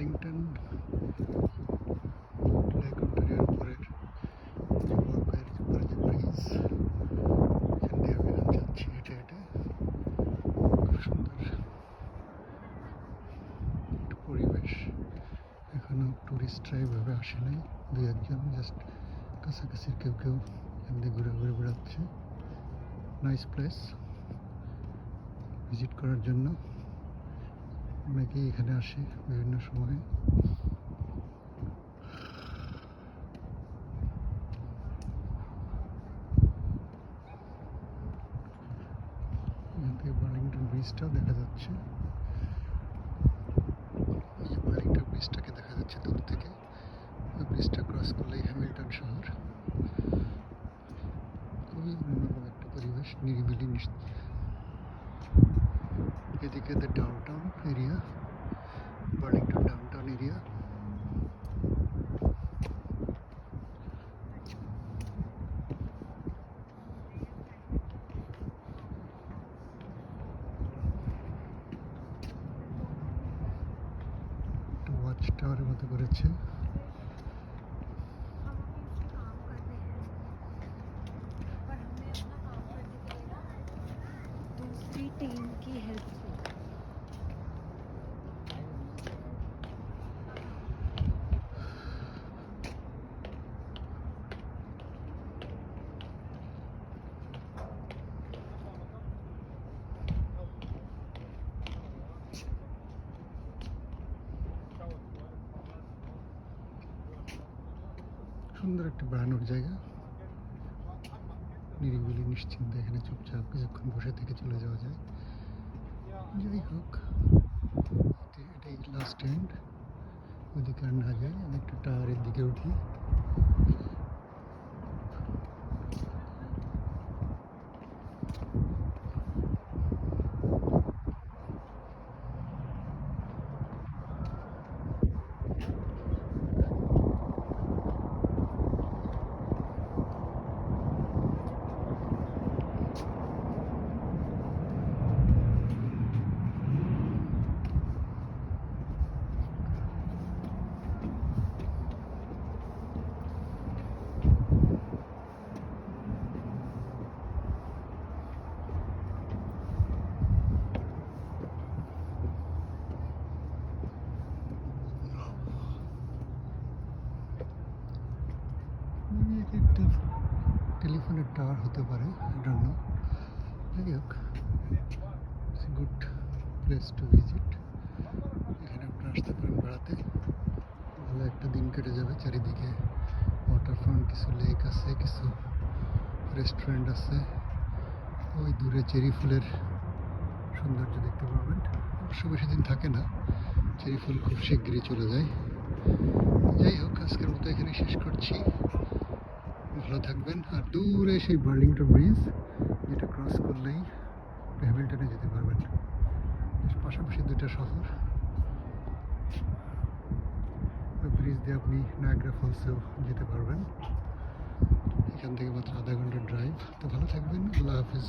Burlington lake অন্টারিওর উপরের যে ওয়াকওয়ের উপরে যে ব্রিজ, এখান দিয়ে আমি এখন যাচ্ছি হেঁটে হেঁটে। খুব সুন্দর একটা পরিবেশ। এখনো টুরিস্টরা এইভাবে আসে নাই, দু একজন জাস্ট কাছাকাছির কেউ কেউ এখান দিয়ে ঘুরে ঘুরে বেড়াচ্ছে। নাইস প্লেস ভিজিট করার জন্য। অনেকেই এখানে আসে বিভিন্ন সময়ে। এখান থেকে বার্লিংটন ব্রিজটাও দেখা যাচ্ছে। এই যে বার্লিংটন ব্রিজটাকে দেখা যাচ্ছে দূর থেকে। ওই ব্রিজটা ক্রস করলেই হ্যামিল্টন শহর। খুবই অন্যরকম একটা পরিবেশ, নিরিবিলি। এদিকে the downtown area, Burlington downtown area. একটা ওয়াচ টাওয়ারের মতো করেছে। दूसरी टीम की हेल्प से সুন্দর একটা বেড়ানোর জায়গা, নিরিবিলি নিশ্চিন্তে এখানে চুপচাপ কিছুক্ষণ বসে থেকে চলে যাওয়া যায়। যাই হোক, এটাই লাস্ট এন্ড। ওইদিকে আর না যাই, আমি একটু টাওয়ারের দিকে উঠি। একটা টেলিফোনের টাওয়ার হতে পারে, জন্য যাই হোক, it's a good place to visit. এখানে আপনারা আসতে পারেন বেড়াতে, ভালো একটা দিন কেটে যাবে। চারিদিকে ওয়াটারফ্রন্ট, কিছু লেক আছে, কিছু রেস্টুরেন্ট আছে। ওই দূরে চেরি ফুলের সৌন্দর্য দেখতে পাবেন। অবশ্য বেশি দিন থাকে না, চেরি ফুল খুব শিগগিরই চলে যায়। যাই হোক, আজকের মতো এখানে শেষ করছি। ভালো থাকবেন। আর দূরে সেই বার্লিংটন ব্রিজ, যেটা ক্রস করলেই হ্যামিল্টনে যেতে পারবেন। পাশাপাশি দুটা শহর। ওই ব্রিজ দিয়ে আপনি নায়াগ্রা ফলসেও যেতে পারবেন। এখান থেকে মাত্র আধা ঘন্টার ড্রাইভ। তো ভালো থাকবেন। আল্লাহ হাফিজ।